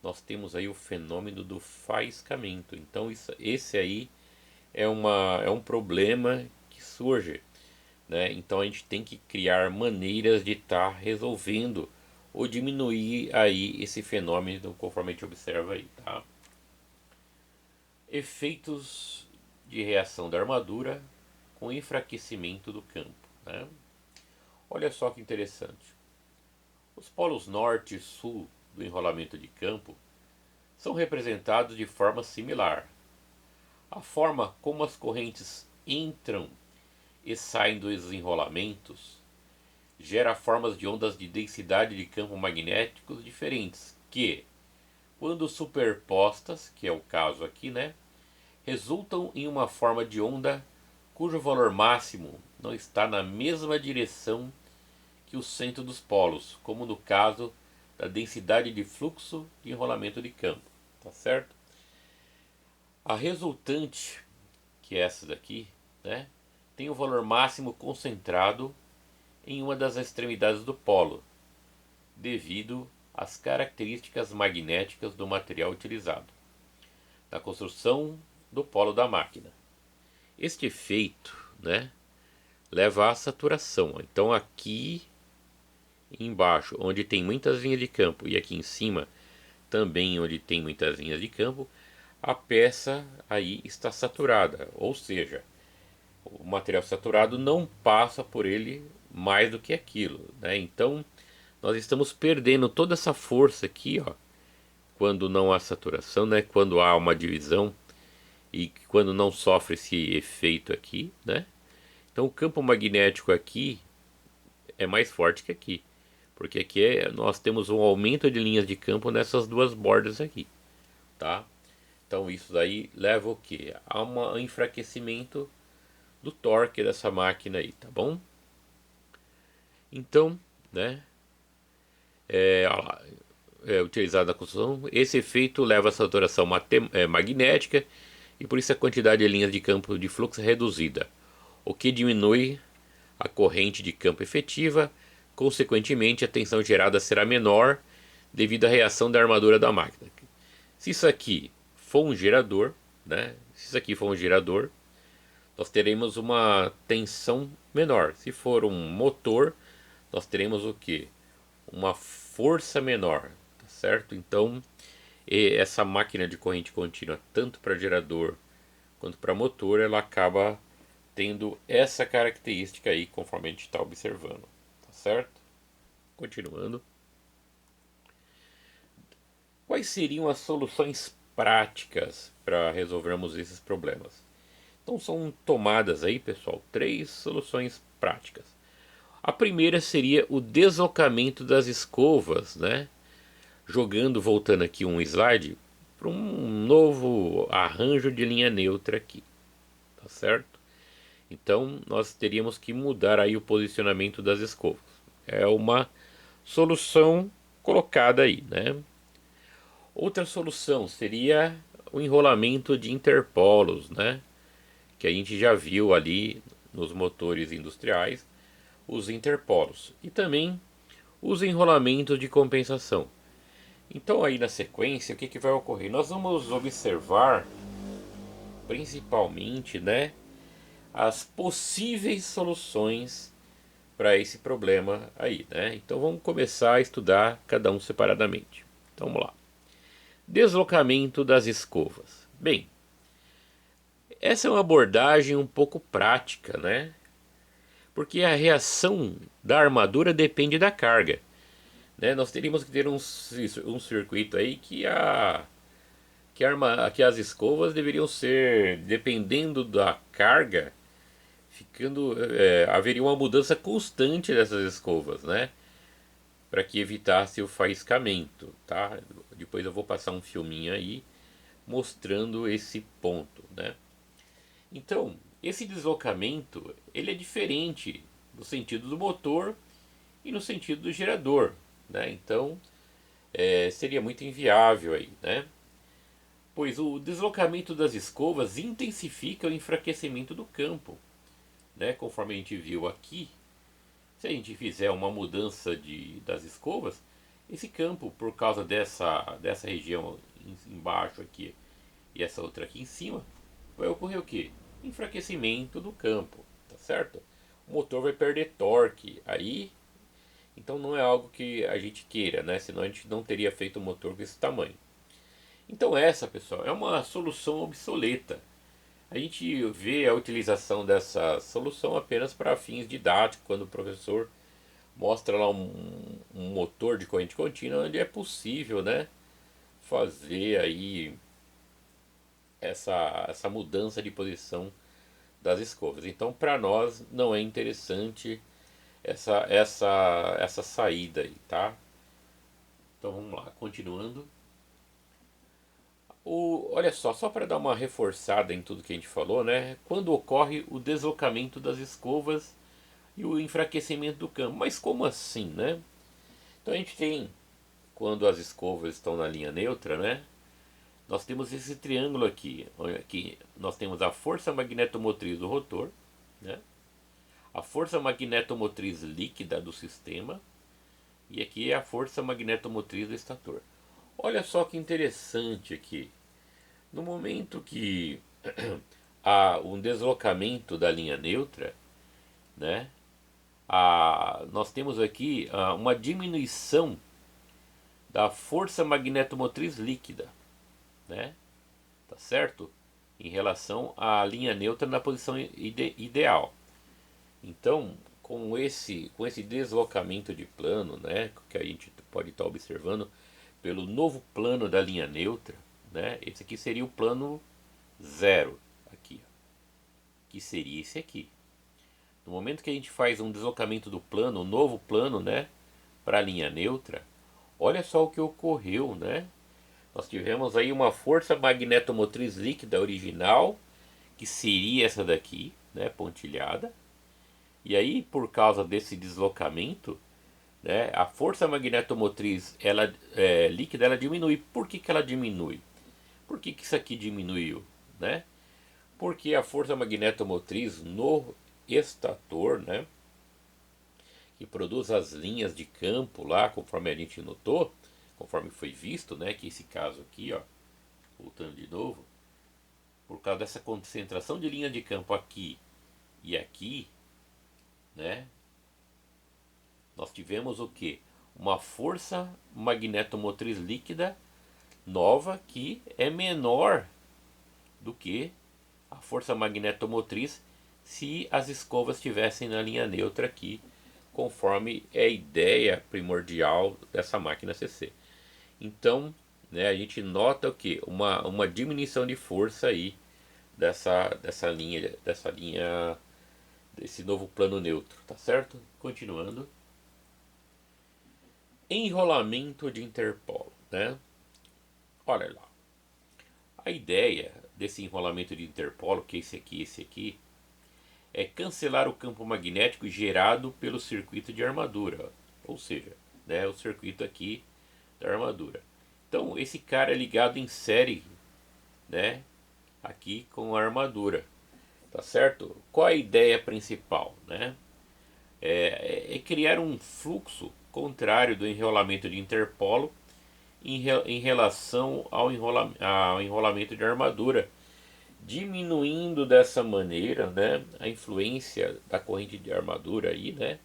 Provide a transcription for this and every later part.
nós temos aí o fenômeno do faiscamento. Então esse aí é um problema que surge, né? Então a gente tem que criar maneiras de estar resolvendo ou diminuir aí esse fenômeno conforme a gente observa aí, tá? Efeitos de reação da armadura com enfraquecimento do campo, né? Olha só que interessante. Os polos norte e sul do enrolamento de campo são representados de forma similar. A forma como as correntes entram e saem dos enrolamentos gera formas de ondas de densidade de campo magnéticos diferentes que, quando superpostas, que é o caso aqui, né, resultam em uma forma de onda cujo valor máximo não está na mesma direção que o centro dos polos, como no caso da densidade de fluxo de enrolamento de campo, tá certo? A resultante, que é essa daqui, né, tem o valor máximo concentrado em uma das extremidades do polo, devido às características magnéticas do material utilizado na construção do polo da máquina. Este efeito, né, leva à saturação. Então aqui embaixo, onde tem muitas linhas de campo, e aqui em cima também onde tem muitas linhas de campo, a peça aí está saturada, ou seja, o material saturado não passa por ele mais do que aquilo, né? Então nós estamos perdendo toda essa força aqui, ó, quando não há saturação, né? Quando há uma divisão e quando não sofre esse efeito aqui, né? Então o campo magnético aqui é mais forte que aqui, porque aqui nós temos um aumento de linhas de campo nessas duas bordas aqui, tá? Então isso daí leva o que? A um enfraquecimento do torque dessa máquina aí, tá bom? Então, né, é, utilizado na construção, esse efeito leva a saturação magnética e por isso a quantidade de linhas de campo de fluxo é reduzida, o que diminui a corrente de campo efetiva, consequentemente a tensão gerada será menor devido à reação da armadura da máquina. Se isso aqui for um gerador, né, se isso aqui for um gerador, nós teremos uma tensão menor. Se for um motor, nós teremos o que? Uma força menor, tá certo? Então, essa máquina de corrente contínua, tanto para gerador quanto para motor, ela acaba tendo essa característica aí, conforme a gente está observando, tá certo? Continuando. Quais seriam as soluções práticas para resolvermos esses problemas? Então são tomadas aí, pessoal, três soluções práticas. A primeira seria o deslocamento das escovas, né? Jogando, voltando aqui um slide, para um novo arranjo de linha neutra aqui, tá certo? Então nós teríamos que mudar aí o posicionamento das escovas. É uma solução colocada aí, né? Outra solução seria o enrolamento de interpolos, né? Que a gente já viu ali nos motores industriais, os interpolos e também os enrolamentos de compensação. Então aí na sequência, o que vai ocorrer? Nós vamos observar principalmente, né, as possíveis soluções para esse problema aí, né? Então vamos começar a estudar cada um separadamente. Então vamos lá. Deslocamento das escovas. Bem, essa é uma abordagem um pouco prática, né? Porque a reação da armadura depende da carga, né? Nós teríamos que ter um circuito aí que as escovas deveriam ser, dependendo da carga, haveria uma mudança constante dessas escovas, né? Para que evitasse o faiscamento, tá? Depois eu vou passar um filminho aí mostrando esse ponto, né? Então, esse deslocamento ele é diferente no sentido do motor e no sentido do gerador, né? Então, seria muito inviável aí, né? Pois o deslocamento das escovas intensifica o enfraquecimento do campo, né? Conforme a gente viu aqui, se a gente fizer uma mudança das escovas, Esse campo, por causa dessa região embaixo aqui e essa outra aqui em cima, vai ocorrer o quê? Enfraquecimento do campo, tá certo? O motor vai perder torque, aí então não é algo que a gente queira, né? Senão a gente não teria feito um motor com esse tamanho. Então essa, pessoal, é uma solução obsoleta. A gente vê a utilização dessa solução apenas para fins didáticos, quando o professor mostra lá um motor de corrente contínua onde é possível, né, fazer aí essa mudança de posição das escovas. Então, para nós não é interessante essa saída aí, tá? Então vamos lá, continuando. Olha só para dar uma reforçada em tudo que a gente falou, né? Quando ocorre o deslocamento das escovas e o enfraquecimento do campo. Mas como assim, né? Então a gente tem, quando as escovas estão na linha neutra, né? Nós temos esse triângulo aqui. Aqui nós temos a força magnetomotriz do rotor, né? A força magnetomotriz líquida do sistema e aqui é a força magnetomotriz do estator. Olha só que interessante aqui. No momento que há um deslocamento da linha neutra, né? Nós temos aqui uma diminuição da força magnetomotriz líquida, né? Tá certo? Em relação à linha neutra na posição ideal. Então, com esse deslocamento de plano, né, que a gente pode estar observando pelo novo plano da linha neutra, né? Esse aqui seria o plano zero aqui, ó, que seria esse aqui. No momento que a gente faz um deslocamento do plano, um novo plano, né, para a linha neutra, olha só o que ocorreu, né? Nós tivemos aí uma força magnetomotriz líquida original, que seria essa daqui, né, pontilhada. E aí, por causa desse deslocamento, né, a força magnetomotriz líquida ela diminui. Por que ela diminui? Por que isso aqui diminuiu? Né? Porque a força magnetomotriz no estator, né, que produz as linhas de campo lá, conforme a gente notou, conforme foi visto, né, que esse caso aqui, ó, voltando de novo, por causa dessa concentração de linha de campo aqui e aqui, né, nós tivemos o que? Uma força magnetomotriz líquida nova que é menor do que a força magnetomotriz se as escovas estivessem na linha neutra aqui, conforme é a ideia primordial dessa máquina CC. Então, né, a gente nota o que? Uma diminuição de força aí dessa linha, desse novo plano neutro, tá certo? Continuando. Enrolamento de interpolo, né? Olha lá. A ideia desse enrolamento de interpolo, que é esse aqui, é cancelar o campo magnético gerado pelo circuito de armadura, ou seja, né, o circuito aqui da armadura. Então esse cara é ligado em série, né, aqui com a armadura, tá certo? Qual a ideia principal, né? É criar um fluxo contrário do enrolamento de interpolo em relação ao enrolamento de armadura, diminuindo dessa maneira, né, a influência da corrente de armadura aí, né,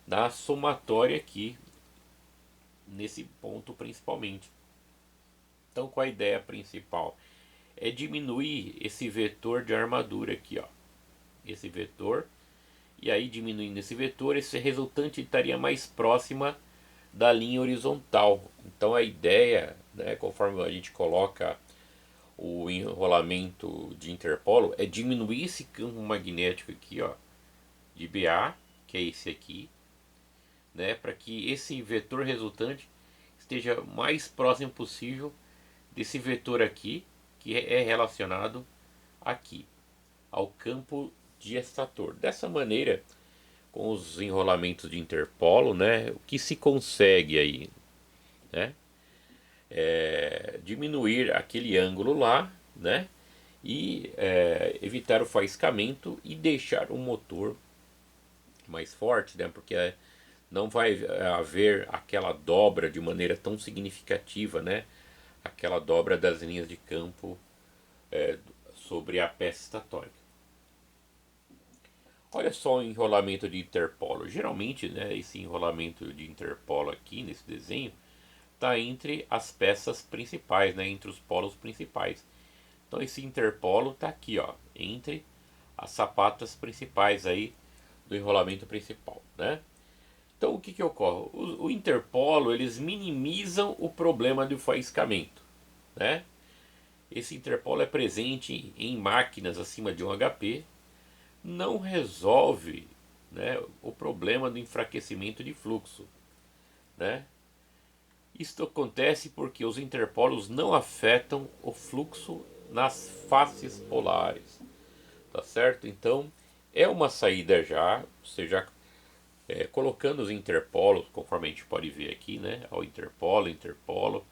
na somatória aqui, nesse ponto principalmente. Então, qual a ideia principal? É diminuir esse vetor de armadura aqui, ó, esse vetor, e aí diminuindo esse vetor, esse resultante estaria mais próxima da linha horizontal. Então a ideia, né, conforme a gente coloca o enrolamento de interpolo, é diminuir esse campo magnético aqui, ó, de BA, que é esse aqui, né, para que esse vetor resultante esteja mais próximo possível desse vetor aqui, que é relacionado aqui ao campo de estator. Dessa maneira, com os enrolamentos de interpolo, né, o que se consegue aí, né, diminuir aquele ângulo lá, né, e evitar o faiscamento e deixar o motor mais forte, né, porque não vai haver aquela dobra de maneira tão significativa, né? Aquela dobra das linhas de campo sobre a peça estatórica. Olha só o enrolamento de interpolo. Geralmente, né, esse enrolamento de interpolo aqui nesse desenho está entre as peças principais, né, entre os polos principais. Então esse interpolo está aqui, ó, entre as sapatas principais aí do enrolamento principal, né? Então o que ocorre? O interpolo eles minimizam o problema do faiscamento, né? Esse interpolo é presente em máquinas acima de 1 HP, não resolve, né, o problema do enfraquecimento de fluxo, né? Isto acontece porque os interpolos não afetam o fluxo nas faces polares, tá certo? Então é uma saída já, você já colocando os interpolos, conforme a gente pode ver aqui, né? Ao interpolo, interpolo,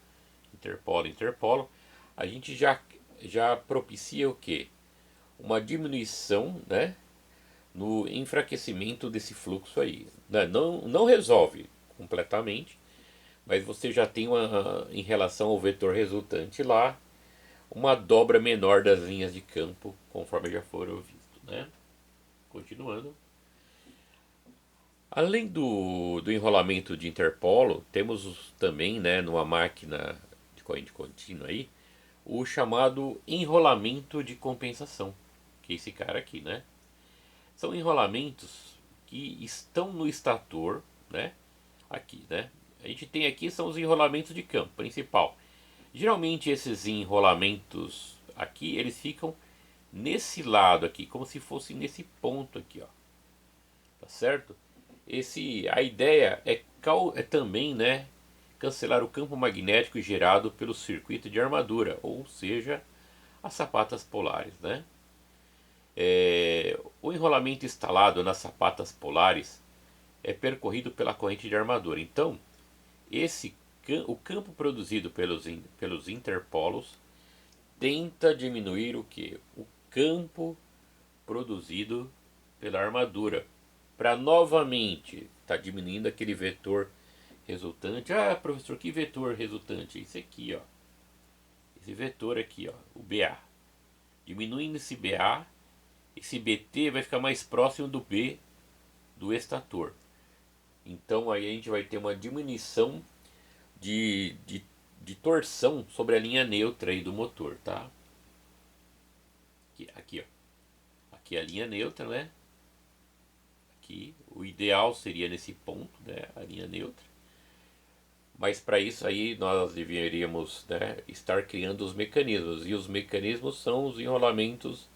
interpolo, interpolo, a gente já propicia o que? Uma diminuição, né? No enfraquecimento desse fluxo aí. Não resolve completamente, mas você já tem em relação ao vetor resultante lá, uma dobra menor das linhas de campo, conforme já foram visto, né? Continuando. Além do enrolamento de interpolo, temos também, né, numa máquina de corrente contínua aí, o chamado enrolamento de compensação, que é esse cara aqui, né? São enrolamentos que estão no estator, né? Aqui, né? A gente tem aqui são os enrolamentos de campo principal. Geralmente esses enrolamentos aqui, eles ficam nesse lado aqui, como se fosse nesse ponto aqui, ó. Tá certo? A ideia é também, né, cancelar o campo magnético gerado pelo circuito de armadura, ou seja, as sapatas polares, né? O enrolamento instalado nas sapatas polares é percorrido pela corrente de armadura. Então, o campo produzido pelos interpolos tenta diminuir o que? O campo produzido pela armadura, para novamente estar diminuindo aquele vetor resultante. Ah, professor, que vetor resultante? Esse aqui, ó. Esse vetor aqui, ó, o BA. Diminuindo esse BA, esse BT vai ficar mais próximo do B do estator. Então aí a gente vai ter uma diminuição de torção sobre a linha neutra aí do motor, tá? Aqui, ó. Aqui é a linha neutra, né? Aqui, o ideal seria nesse ponto, né? A linha neutra. Mas para isso aí nós deveríamos, né, estar criando os mecanismos. E os mecanismos são os enrolamentos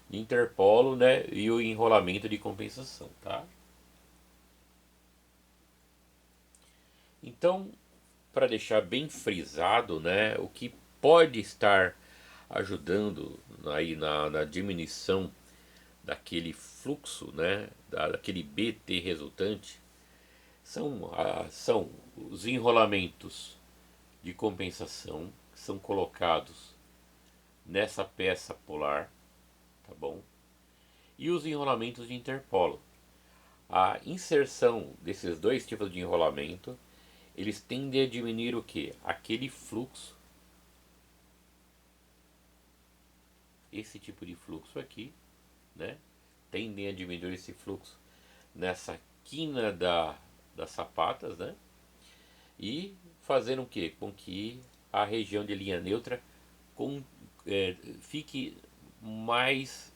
de interpolo, né, e o enrolamento de compensação, tá? Então, para deixar bem frisado, né, o que pode estar ajudando aí na diminuição daquele fluxo, né, daquele BT resultante, são os enrolamentos de compensação que são colocados nessa peça polar, tá bom? E os enrolamentos de interpolo. A inserção desses dois tipos de enrolamento, eles tendem a diminuir o que? Aquele fluxo, esse tipo de fluxo aqui, né? Tendem a diminuir esse fluxo nessa quina das sapatas, né? E fazendo o que? Com que a região de linha neutra fique mais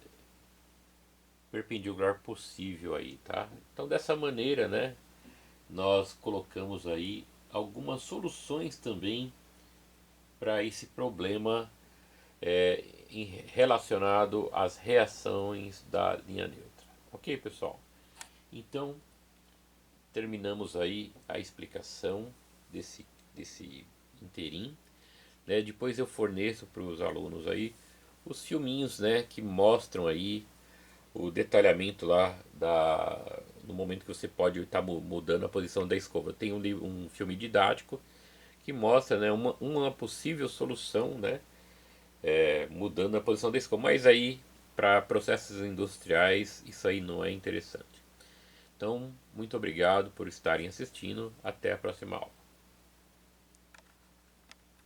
perpendicular possível aí, tá? Então dessa maneira, né, nós colocamos aí algumas soluções também para esse problema relacionado às reações da linha neutra. Ok, pessoal? Então terminamos aí a explicação desse interim, né? Depois eu forneço para os alunos aí os filminhos, né, que mostram aí o detalhamento lá no momento que você pode estar mudando a posição da escova. Tem um filme didático que mostra, né, uma possível solução, né, mudando a posição da escova. Mas aí, para processos industriais, isso aí não é interessante. Então, Muito obrigado por estarem assistindo. Até a próxima aula.